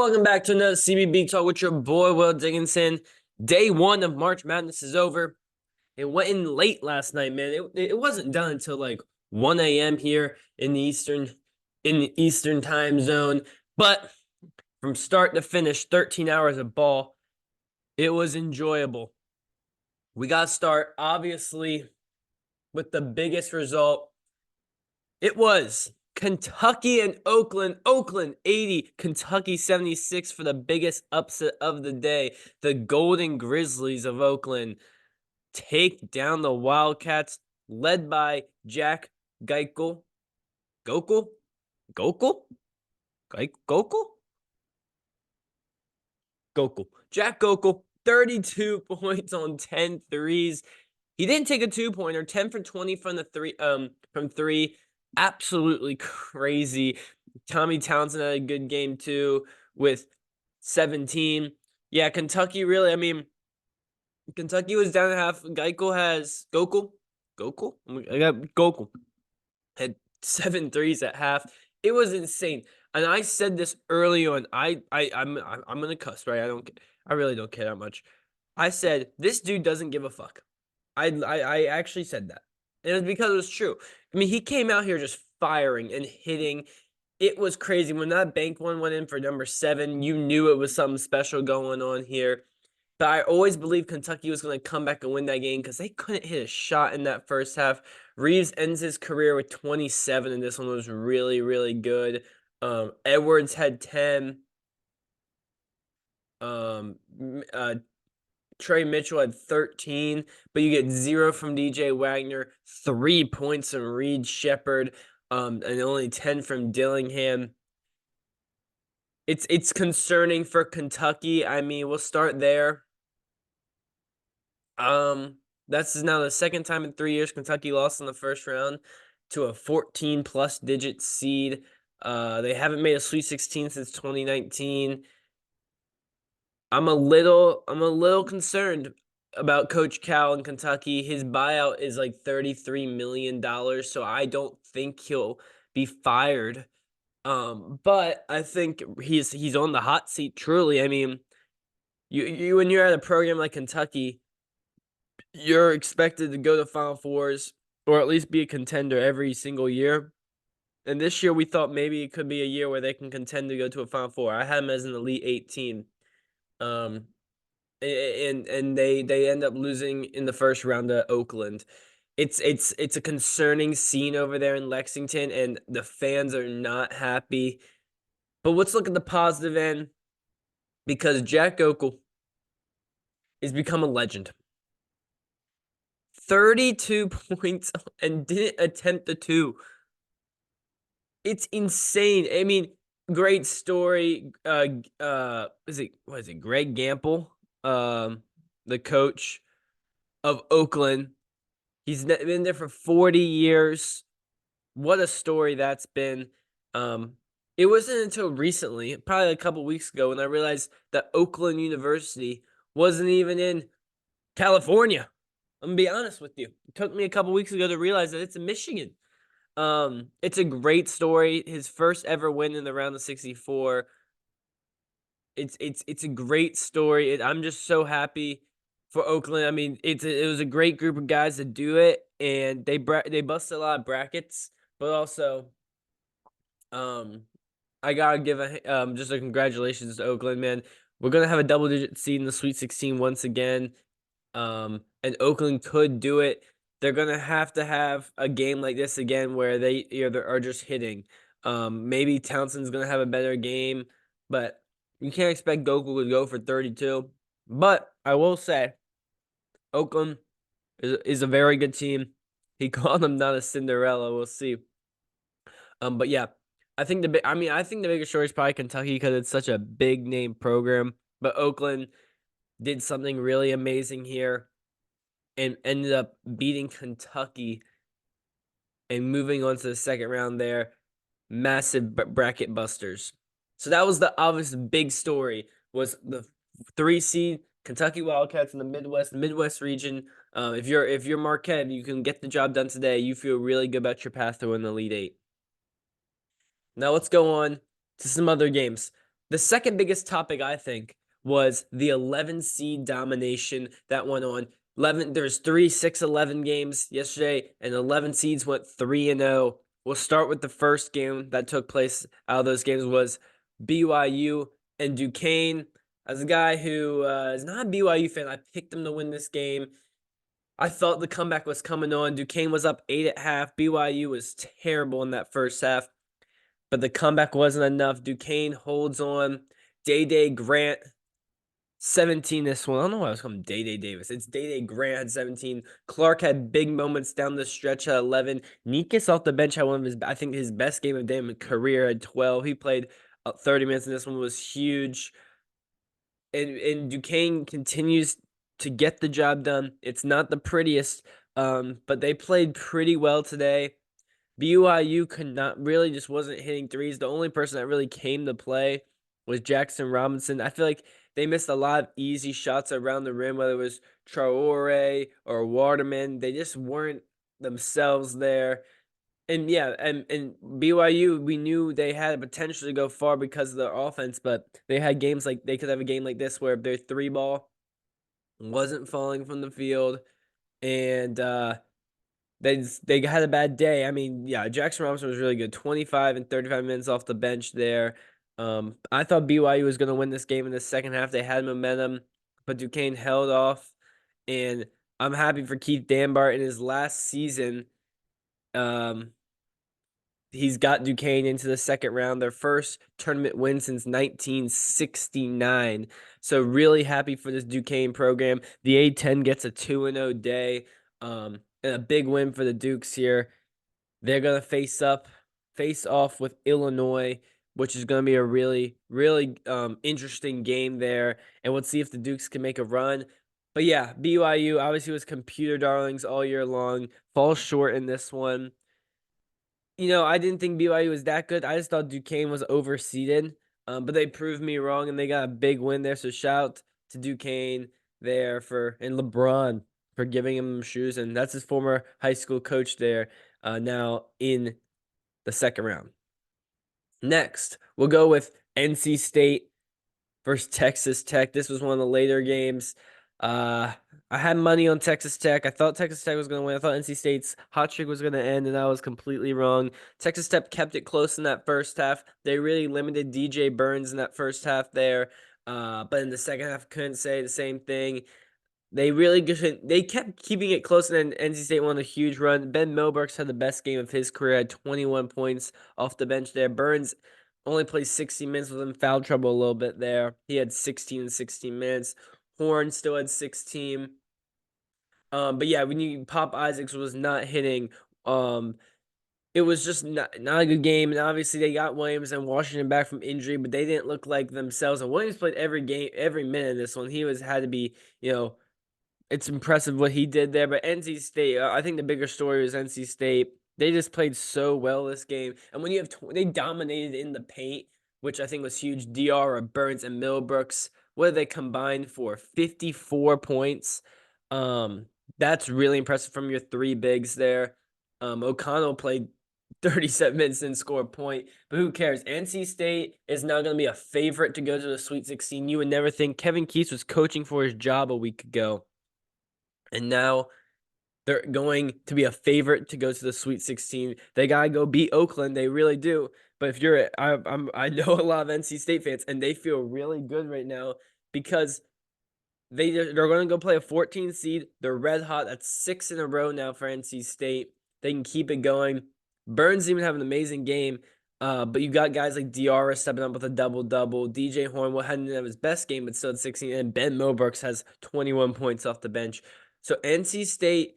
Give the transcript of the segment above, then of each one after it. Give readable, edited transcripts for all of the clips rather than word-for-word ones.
Welcome back to another CBB Talk with your boy, Will Dickinson. Day one of March Madness is over. It went in late last night, man. It wasn't done until like 1 a.m. here in the Eastern time zone. But from start to finish, 13 hours of ball. It was enjoyable. We got to start, obviously, with the biggest result. It was Kentucky and Oakland. Oakland 80, Kentucky 76 for the biggest upset of the day. The Golden Grizzlies of Oakland take down the Wildcats, led by Jack Geikel. Gokel? Gokel? Gokel? Gokel. Jack Gokel, 32 points on 10 threes. He didn't take a two-pointer, 10 for 20 from three. Absolutely crazy. Tommy Townsend had a good game too with 17. Yeah, Kentucky really, Kentucky was down at half. Geikel has Gokel? I got Gokel. Had 7 threes at half. It was insane. And I said this early on. I'm gonna cuss, right? I really don't care that much. I said this dude doesn't give a fuck. I actually said that. And it was because it was true. I mean, he came out here just firing and hitting. It was crazy. When that bank one went in for number 7, you knew it was something special going on here. But I always believed Kentucky was going to come back and win that game because they couldn't hit a shot in that first half. Reeves ends his career with 27, and this one was really, really good. Edwards had 10. Trey Mitchell had 13, but you get 0 from DJ Wagner, 3 points from Reed Shepherd, and only 10 from Dillingham. It's concerning for Kentucky. I mean, we'll start there. That's now the second time in 3 years Kentucky lost in the first round to a 14-plus digit seed. They haven't made a Sweet 16 since 2019. I'm a little concerned about Coach Cal in Kentucky. His buyout is like $33 million, so I don't think he'll be fired. But I think he's on the hot seat truly. I mean, you when you're at a program like Kentucky, you're expected to go to Final Fours or at least be a contender every single year. And this year we thought maybe it could be a year where they can contend to go to a Final Four. I had them as an Elite 18. And they end up losing in the first round to Oakland. It's a concerning scene over there in Lexington, and the fans are not happy. But let's look at the positive end, because Jack Okel has become a legend. 32 points and didn't attempt a 2. It's insane. I mean, great story. Greg Gamble, the coach of Oakland. He's been there for 40 years. What a story that's been. It wasn't until recently, probably a couple weeks ago, when I realized that Oakland University wasn't even in California. I'm gonna be honest with you. It took me a couple weeks ago to realize that it's in Michigan. It's a great story. His first ever win in the round of 64. It's a great story. I'm just so happy for Oakland. I mean, it was a great group of guys to do it, and they busted a lot of brackets, but also, I gotta give just a congratulations to Oakland, man. We're gonna have a double-digit seed in the Sweet 16 once again, and Oakland could do it. They're gonna have to have a game like this again where they are just hitting. Maybe Townsend's gonna have a better game, but you can't expect Goku to go for 32. But I will say, Oakland is a very good team. He called them not a Cinderella. We'll see. But yeah, I think the biggest story is probably Kentucky because it's such a big name program. But Oakland did something really amazing here and ended up beating Kentucky and moving on to the second round there. Massive bracket busters. So that was the obvious big story, was the 3 seed Kentucky Wildcats in the Midwest region. If you're Marquette, you can get the job done today. You feel really good about your path to win the Elite 8. Now let's go on to some other games. The second biggest topic, I think, was the 11 seed domination that went on. 11 There's 3 6-11 games yesterday, and 11 seeds went 3-0. We'll start with the first game that took place out of those games was BYU and Duquesne. As a guy who is not a BYU fan, I picked them to win this game. I thought the comeback was coming on. Duquesne was up 8 at half. BYU was terrible in that first half, but the comeback wasn't enough. Duquesne holds on. Day Grant, 17 this one. I don't know why I was calling him Day Davis. It's Day Grant had 17. Clark had big moments down the stretch at 11. Nikas off the bench had one of his, I think, his best game of the day in his career at 12. He played 30 minutes, and this one was huge. And Duquesne continues to get the job done. It's not the prettiest, but they played pretty well today. BYU could not really just wasn't hitting threes. The only person that really came to play was Jackson Robinson. I feel like they missed a lot of easy shots around the rim, whether it was Traore or Waterman. They just weren't themselves there. And yeah, and BYU, we knew they had a potential to go far because of their offense, but they had games like they could have a game like this where their three ball wasn't falling from the field, and they had a bad day. I mean, yeah, Jackson Robinson was really good. 25 and 35 minutes off the bench there. I thought BYU was going to win this game in the second half. They had momentum, but Duquesne held off, and I'm happy for Keith Danbart in his last season. He's got Duquesne into the second round, their first tournament win since 1969. So really happy for this Duquesne program. The A-10 gets a 2-0 day, and a big win for the Dukes here. They're going to face off with Illinois, which is going to be a really, really interesting game there. And we'll see if the Dukes can make a run. But yeah, BYU obviously was computer darlings all year long. Falls short in this one. I didn't think BYU was that good. I just thought Duquesne was overseeded, but they proved me wrong, and they got a big win there. So shout out to Duquesne there and LeBron for giving him shoes, and that's his former high school coach there. Now in the second round. Next, we'll go with NC State versus Texas Tech. This was one of the later games. I had money on Texas Tech. I thought Texas Tech was going to win. I thought NC State's hot streak was going to end, and I was completely wrong. Texas Tech kept it close in that first half. They really limited DJ Burns in that first half there. But in the second half, couldn't say the same thing. They kept keeping it close, and then NC State won a huge run. Ben Milberks had the best game of his career, had 21 points off the bench there. Burns only played 60 minutes with him, foul trouble a little bit there. He had 16 and 16 minutes. Horn still had 16. But yeah, when Pop Isaacs was not hitting, it was just not a good game. And obviously they got Williams and Washington back from injury, but they didn't look like themselves. And Williams played every minute in this one. He had to be, it's impressive what he did there. But NC State, I think the bigger story was NC State. They just played so well this game. And when you have, they dominated in the paint, which I think was huge. DR, Burns, and Millbrooks, what did they combine for? 54 points. That's really impressive from your three bigs there. O'Connell played 37 minutes and score a point, but who cares? NC State is now going to be a favorite to go to the Sweet 16. You would never think. Kevin Keats was coaching for his job a week ago, and now they're going to be a favorite to go to the Sweet 16. They got to go beat Oakland. They really do. But if I know a lot of NC State fans, and they feel really good right now because they're going to go play a 14 seed. They're red hot. That's 6 in a row now for NC State. They can keep it going. Burns even have an amazing game. But you got guys like Diarra stepping up with a double-double. DJ Horn hadn't have his best game, but still at 16. And Ben Milberks has 21 points off the bench. So NC State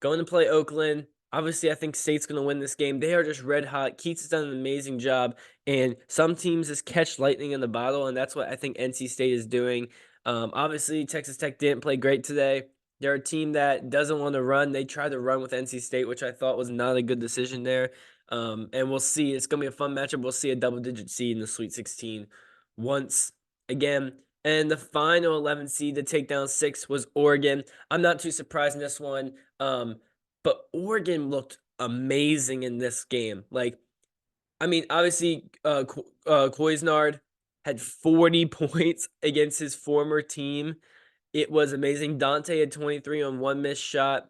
going to play Oakland. Obviously, I think State's going to win this game. They are just red hot. Keats has done an amazing job. And some teams just catch lightning in the bottle, and that's what I think NC State is doing. Obviously, Texas Tech didn't play great today. They're a team that doesn't want to run. They tried to run with NC State, which I thought was not a good decision there. And we'll see. It's going to be a fun matchup. We'll see a double-digit seed in the Sweet 16 once again. And the final 11 seed to take down 6 was Oregon. I'm not too surprised in this one. But Oregon looked amazing in this game. Like, I mean, obviously, Koisnard had 40 points against his former team. It was amazing. Dante had 23 on one missed shot.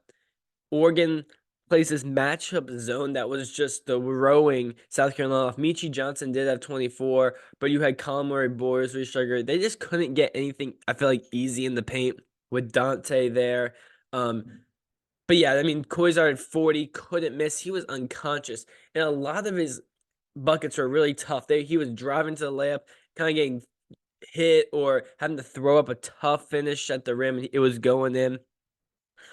Oregon plays this matchup zone that was just the rowing South Carolina off. Michi Johnson did have 24, but you had Colin Murray, Boris Sugar. They just couldn't get anything, I feel like, easy in the paint with Dante there. But yeah, I mean, Koizar had 40, couldn't miss. He was unconscious. And a lot of his buckets were really tough. He was driving to the layup, kind of getting hit or having to throw up a tough finish at the rim. It was going in.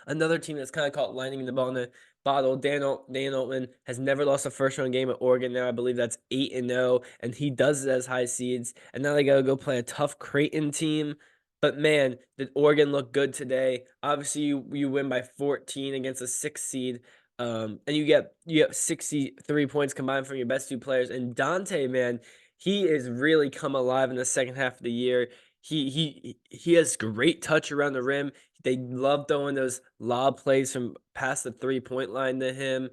Another team that's kind of caught lightning the ball in the bottle. Dan Altman has never lost a first round game at Oregon now. I believe that's 8-0, and he does it as high seeds. And now they got to go play a tough Creighton team. But man, did Oregon look good today? Obviously, you win by 14 against a 6 seed. And you get 63 points combined from your best two players. And Dante, man, he has really come alive in the second half of the year. He has great touch around the rim. They love throwing those lob plays from past the 3-point line to him.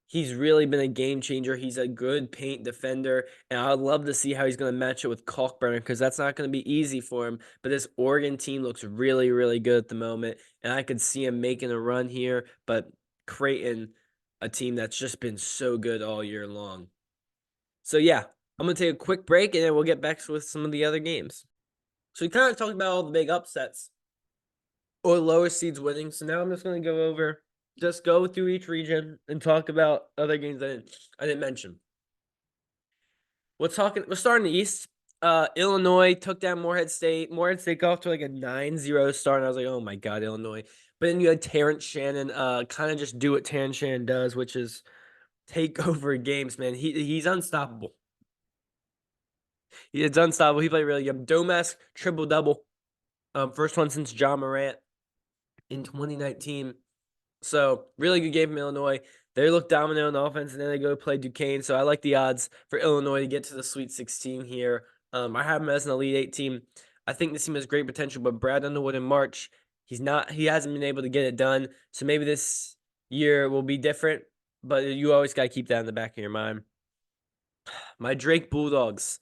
He's really been a game changer. He's a good paint defender, and I'd love to see how he's going to match it with Kalkbrenner because that's not going to be easy for him. But this Oregon team looks really, really good at the moment, and I could see him making a run here. But Creighton, a team that's just been so good all year long. So yeah, I'm going to take a quick break, and then we'll get back with some of the other games. So we kind of talked about all the big upsets or lower seeds winning. So now I'm just going to go through each region and talk about other games I didn't mention. We're starting the East. Illinois took down Morehead State. Morehead State got off to like a 9-0 start, and I was like, oh my God, Illinois. But then you had Terrence Shannon kind of just do what Terrence Shannon does, which is take over games, man. He's unstoppable. He's unstoppable. He played really good. Domask triple-double. First one since John Morant in 2019. So really good game from Illinois. They look dominant on offense, and then they go play Duquesne. So I like the odds for Illinois to get to the Sweet 16 here. I have them as an Elite 8 team. I think this team has great potential, but Brad Underwood in March, he hasn't been able to get it done. So maybe this year will be different, but you always got to keep that in the back of your mind. My Drake Bulldogs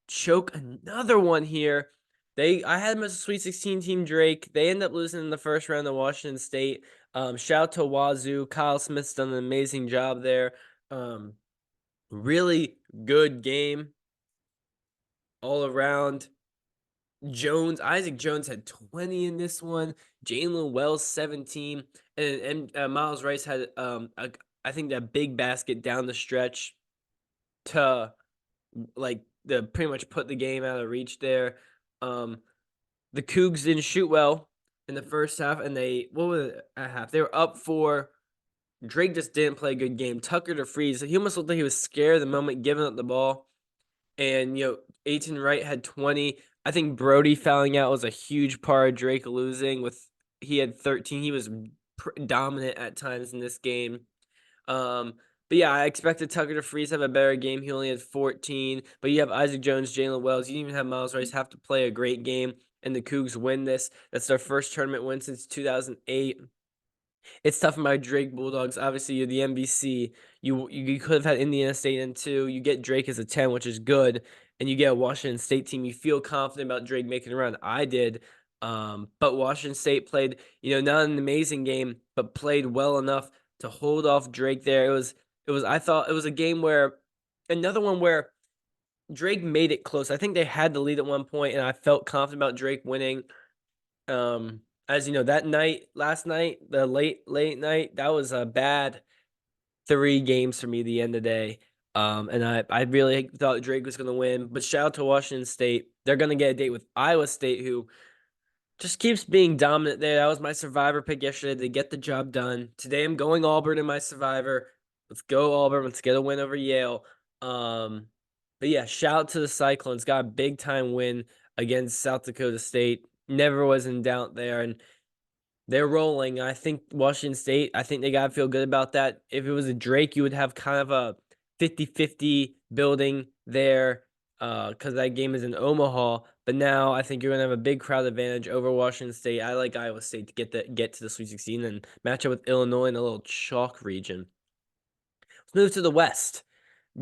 choke another one here. I had them as a Sweet 16 team, Drake. They end up losing in the first round to Washington State. Shout out to Wazoo. Kyle Smith's done an amazing job there. Really good game all around. Isaac Jones had 20 in this one. Jalen Wells 17, and Miles Rice had I think that big basket down the stretch to pretty much put the game out of reach there. The Cougs didn't shoot well in the first half, and what was it at half? They were up 4. Drake just didn't play a good game. Tucker to freeze. He almost looked like he was scared the moment giving up the ball. And, Aiton Wright had 20. I think Brody fouling out was a huge part of Drake losing. He had 13. He was dominant at times in this game. But yeah, I expected Tucker to freeze have a better game. He only had 14. But you have Isaac Jones, Jalen Wells. You even have Miles Rice have to play a great game, and the Cougs win this. That's their first tournament win since 2008. It's tough for my Drake Bulldogs. Obviously, you're the MVC. You could have had Indiana State in 2. You get Drake as a 10, which is good, and you get a Washington State team. You feel confident about Drake making a run. I did. But Washington State played, not an amazing game, but played well enough to hold off Drake there. I thought it was a game another one where Drake made it close. I think they had the lead at one point, and I felt confident about Drake winning. As you know, last night, the late night, that was a bad 3 games for me at the end of the day. And I really thought Drake was going to win. But shout out to Washington State. They're going to get a date with Iowa State, who just keeps being dominant there. That was my Survivor pick yesterday. They get the job done. Today I'm going Auburn in my Survivor. Let's go Auburn. Let's get a win over Yale. But yeah, shout out to the Cyclones. Got a big time win against South Dakota State. Never was in doubt there, and they're rolling. I think Washington State, I think they got to feel good about that. If it was a Drake, you would have kind of a 50-50 building there because that game is in Omaha. But now I think you're going to have a big crowd advantage over Washington State. I like Iowa State to get to the Sweet 16 and match up with Illinois in a little chalk region. Let's move to the West.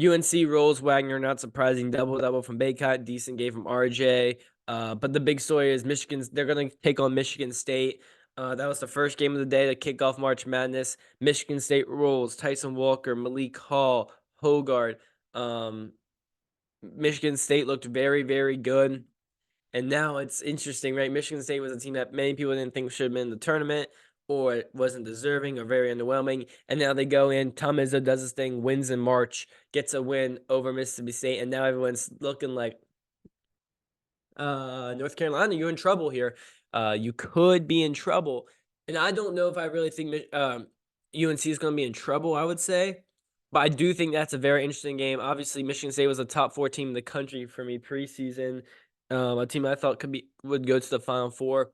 UNC rolls Wagner, not surprising. Double from Baycott, decent game from RJ. But the big story is they're going to take on Michigan State. That was the first game of the day to kick off March Madness. Michigan State rolls Tyson Walker, Malik Hall, Hogard. Michigan State looked very, very good. And now it's interesting, right? Michigan State was a team that many people didn't think should have been in the tournament or wasn't deserving or very underwhelming. And now they go in. Tom Izzo does his thing, wins in March, gets a win over Mississippi State. And now everyone's looking like, North Carolina, you're in trouble here. You could be in trouble. And I don't know if I really think UNC is going to be in trouble, I would say. But I do think that's a very interesting game. Obviously, Michigan State was a top 4 team in the country for me preseason. A team I thought would go to the Final Four.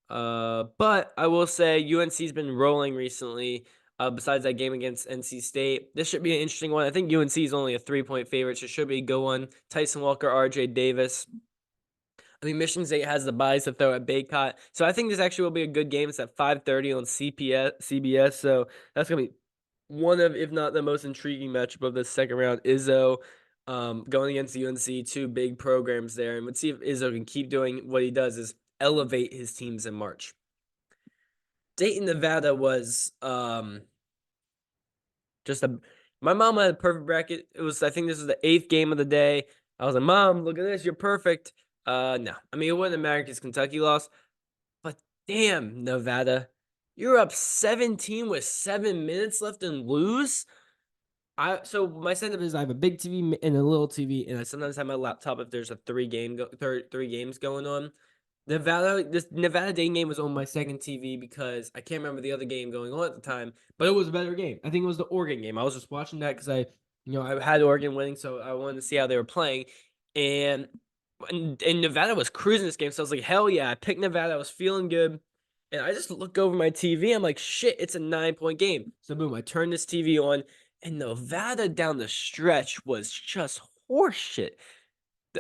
But I will say UNC's been rolling recently. Besides that game against NC State, this should be an interesting one. I think UNC is only a 3-point favorite, so it should be a good one. Tyson Walker, RJ Davis. I mean, Michigan State has the bias to throw at Baycott, so I think this actually will be a good game. It's at 5:30 on CBS, so that's gonna be one of, if not the most intriguing matchup of the second round. Izzo going against UNC, two big programs there, and let's see if Izzo can keep doing what he does, is elevate his teams in March. Dayton, Nevada was just a. My mom had a perfect bracket. I think this was the 8th game of the day. I was like, Mom, look at this, you're perfect. No. I mean, it wouldn't matter because Kentucky lost. But damn, Nevada, you're up 17 with 7 minutes left and lose. So my setup is I have a big TV and a little TV, and I sometimes have my laptop if there's a three games going on. This Nevada Dayton game was on my second TV because I can't remember the other game going on at the time, but it was a better game. I think it was the Oregon game. I was just watching that because I had Oregon winning, so I wanted to see how they were playing, and Nevada was cruising this game, so I was like, hell yeah, I picked Nevada. I was feeling good, and I just look over my TV. I'm like, shit, it's a 9-point game. So boom, I turn this TV on, and Nevada down the stretch was just horseshit.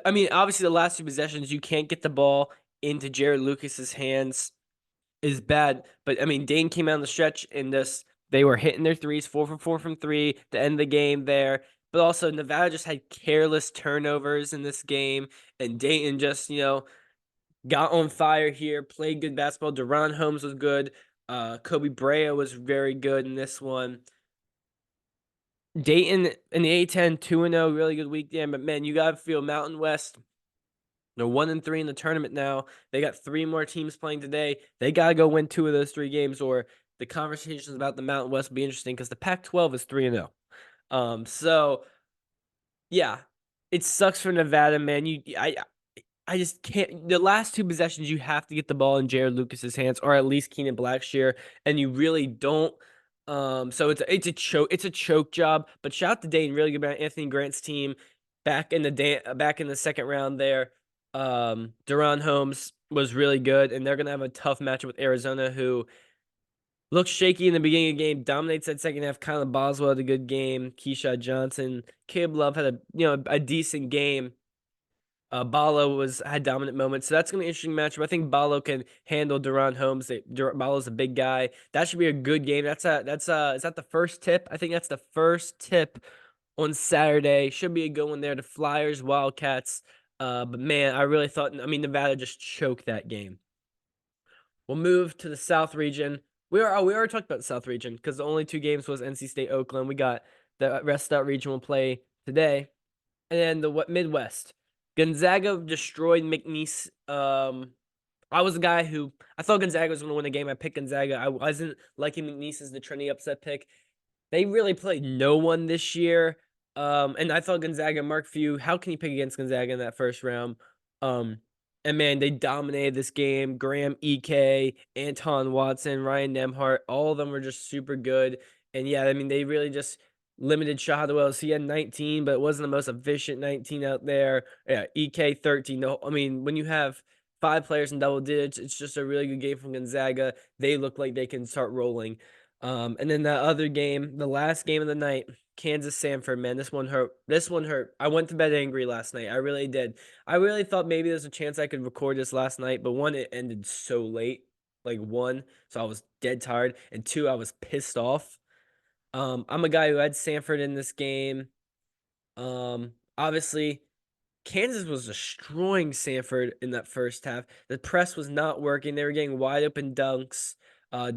I mean, obviously the last 2 possessions, you can't get the ball into Jared Lucas's hands is bad. But I mean, Dayton came out on the stretch and they were hitting their threes, 4 for 4 from 3 to end the game there. But also Nevada just had careless turnovers in this game, and Dayton just, got on fire here, played good basketball. Deron Holmes was good. Kobe Brea was very good in this one. Dayton in the A10, 2-0, really good weekend. But man, you gotta feel Mountain West. They're 1-3 in the tournament now. They got 3 more teams playing today. They gotta go win 2 of those 3 games, or the conversations about the Mountain West will be interesting because the Pac-12 is 3-0. So yeah, it sucks for Nevada, man. I just can't. The last 2 possessions, you have to get the ball in Jared Lucas's hands, or at least Keenan Blackshear, and you really don't. So it's a choke job. But shout out to Dayton, really good about Anthony Grant's team back in the second round there. Deron Holmes was really good, and they're gonna have a tough matchup with Arizona, who looked shaky in the beginning of the game, dominates that second half. Kylan Boswell had a good game. Keyshawn Johnson, Caleb Love had a decent game. Ballo had dominant moments, so that's gonna be an interesting matchup. I think Ballo can handle Deron Holmes. Ballo's a big guy. That should be a good game. Is that the first tip? I think that's the first tip on Saturday. Should be a good one there. The Flyers, Wildcats. But man, I really thought. I mean, Nevada just choked that game. We'll move to the South region. We already talked about the South region because the only 2 games was NC State, Oakland. We got the rest of that region will play today, and then the Midwest. Gonzaga destroyed McNeese. I was the guy who I thought Gonzaga was going to win the game. I picked Gonzaga. I wasn't liking McNeese as the trendy upset pick. They really played no one this year. And I thought Gonzaga, Mark Few, how can you pick against Gonzaga in that first round? And man, they dominated this game. Graham, EK, Anton Watson, Ryan Nemhart, all of them were just super good. And yeah, I mean, they really just limited Shahada Wells. He had 19, but it wasn't the most efficient 19 out there. Yeah, EK 13. No, I mean, when you have 5 players in double digits, it's just a really good game from Gonzaga. They look like they can start rolling. And then the other game, the last game of the night, Kansas Samford, man, this one hurt. I went to bed angry last night. I really did. I really thought maybe there's a chance I could record this last night, but 1, it ended so late. Like 1, so I was dead tired, and 2, I was pissed off. I'm a guy who had Samford in this game. Obviously, Kansas was destroying Samford in that first half. The press was not working. They were getting wide open dunks.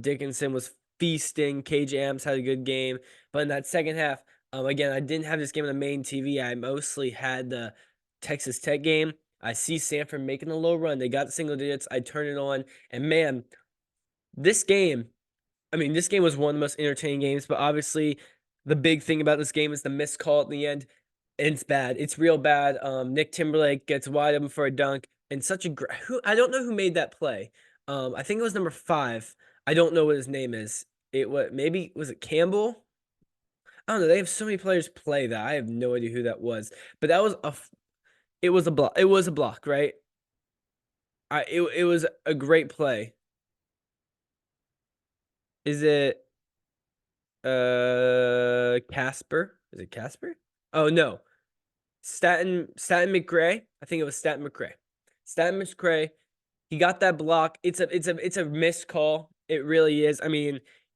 Dickinson was feasting. KJ Adams had a good game. But in that second half, again, I didn't have this game on the main TV. I mostly had the Texas Tech game. I see Samford making a low run. They got the single digits. I turn it on. And man, this game, this game was one of the most entertaining games, but obviously the big thing about this game is the missed call at the end. And it's bad. It's real bad. Nick Timberlake gets wide open for a dunk, and such a who I don't know who made that play. I think it was number 5. I don't know what his name is. Maybe was it Campbell? I don't know. They have so many players play that. I have no idea who that was. But that was it was a block. It was a block, right? It was a great play. Is it Casper? Is it Casper? Oh no. Staten McRae. I think it was Staten McRae. Staten McRae. He got that block. It's a missed call. It really is.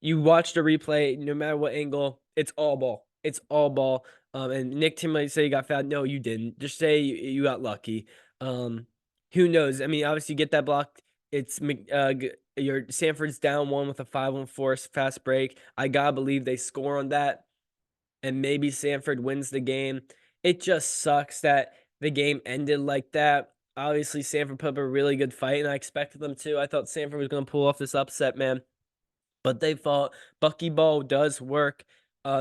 You watch the replay, no matter what angle, it's all ball. It's all ball. And Nick Timberlake say you got fouled. No, you didn't. Just say you got lucky. Who knows? Obviously you get that block. It's your Samford's down 1 with a 5-on-4 fast break. I gotta believe they score on that, and maybe Samford wins the game. It just sucks that the game ended like that. Obviously, Samford put up a really good fight, and I expected them to. I thought Samford was going to pull off this upset, man. But they fought. Buckyball does work.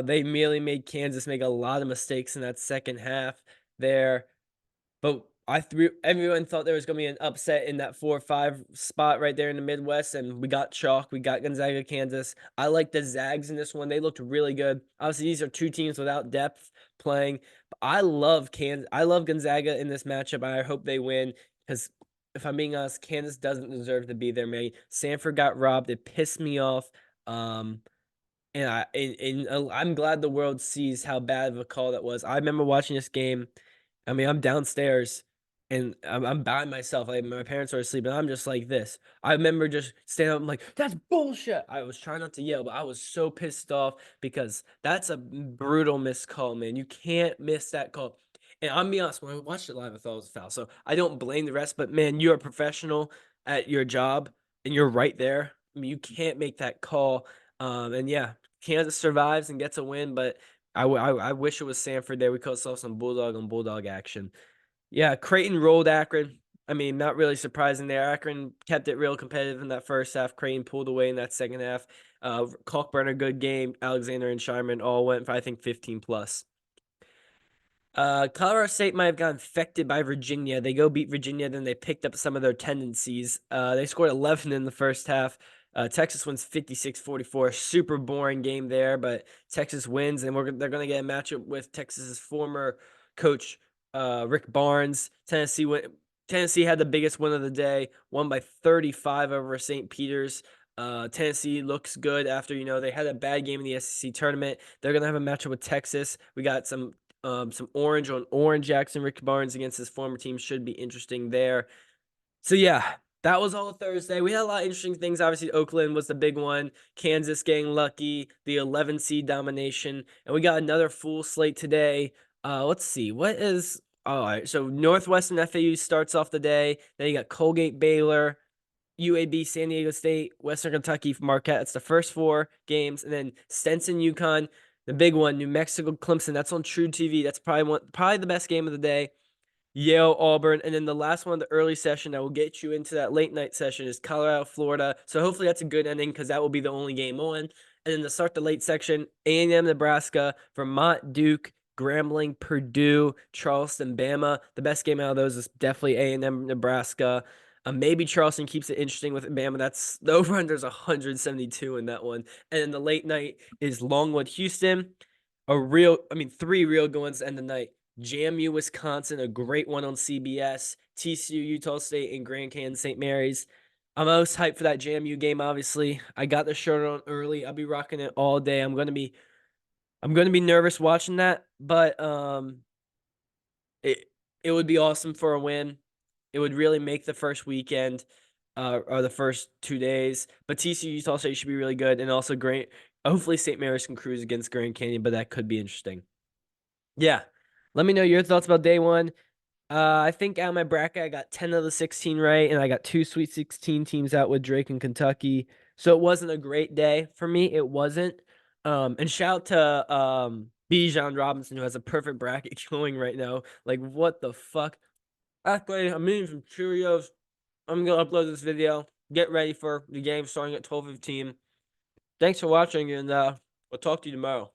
They merely made Kansas make a lot of mistakes in that second half there. But everyone thought there was going to be an upset in that 4-5 spot right there in the Midwest, and we got chalk. We got Gonzaga, Kansas. I like the Zags in this one. They looked really good. Obviously, these are two teams without depth playing. But I love Kansas. I love Gonzaga in this matchup. I hope they win because if I'm being honest, Kansas doesn't deserve to be there, man. Samford got robbed. It pissed me off. I'm glad the world sees how bad of a call that was. I remember watching this game. I'm downstairs and I'm by myself. Like my parents are asleep, and I'm just like this. I remember just standing up. I'm like, "That's bullshit." I was trying not to yell, but I was so pissed off because that's a brutal missed call, man. You can't miss that call. And I'm be honest, when I watched it live, I thought it was a foul. So I don't blame the rest. But man, you're a professional at your job, and you're right there. You can't make that call. And yeah, Kansas survives and gets a win, but I wish it was Samford there. We could have saw some Bulldog on Bulldog action. Yeah, Creighton rolled Akron. Not really surprising there. Akron kept it real competitive in that first half. Creighton pulled away in that second half. Kalkbrenner, good game. Alexander and Shireman all went for, I think, 15 plus. Colorado State might have gotten infected by Virginia. They go beat Virginia, then they picked up some of their tendencies. They scored 11 in the first half. Texas wins 56-44. Super boring game there, but Texas wins, and they're going to get a matchup with Texas's former coach, Rick Barnes. Tennessee had the biggest win of the day, won by 35 over St. Peter's. Tennessee looks good after, they had a bad game in the SEC tournament. They're going to have a matchup with Texas. We got some orange on orange. Jackson Rick Barnes against his former team should be interesting there. So yeah, that was all Thursday. We had a lot of interesting things. Obviously, Oakland was the big one. Kansas getting lucky, the 11 seed domination, and we got another full slate today. Let's see, what is all right. So Northwestern FAU starts off the day. Then you got Colgate Baylor, UAB, San Diego State, Western Kentucky, Marquette. It's the first 4 games, and then Stetson, UConn, the big one, New Mexico, Clemson. That's on True TV. That's probably the best game of the day. Yale, Auburn, and then the last one, the early session that will get you into that late night session is Colorado, Florida. So hopefully that's a good ending because that will be the only game on. And then to start the late section, A&M, Nebraska, Vermont, Duke, Grambling, Purdue, Charleston, Bama. The best game out of those is definitely A&M, Nebraska. Maybe Charleston keeps it interesting with Bama. That's the over-under is 172 in that one. And then the late night is Longwood, Houston. 3 real good ones to end the night. JMU, Wisconsin, a great one on CBS. TCU, Utah State, and Grand Canyon, St. Mary's. I'm most hyped for that JMU game. Obviously, I got the shirt on early. I'll be rocking it all day. I'm gonna be nervous watching that, but it would be awesome for a win. It would really make the first weekend, or the first 2 days. But TCU, Utah State should be really good, and also great. Hopefully, St. Mary's can cruise against Grand Canyon, but that could be interesting. Yeah. Let me know your thoughts about day one. I think out of my bracket, I got 10 of the 16 right, and I got 2 Sweet 16 teams out with Drake and Kentucky. So it wasn't a great day for me. It wasn't. And shout to Bijan Robinson, who has a perfect bracket going right now. Like, what the fuck? Actually, I'm eating some Cheerios. I'm gonna upload this video. Get ready for the game starting at 12:15. Thanks for watching, and we'll talk to you tomorrow.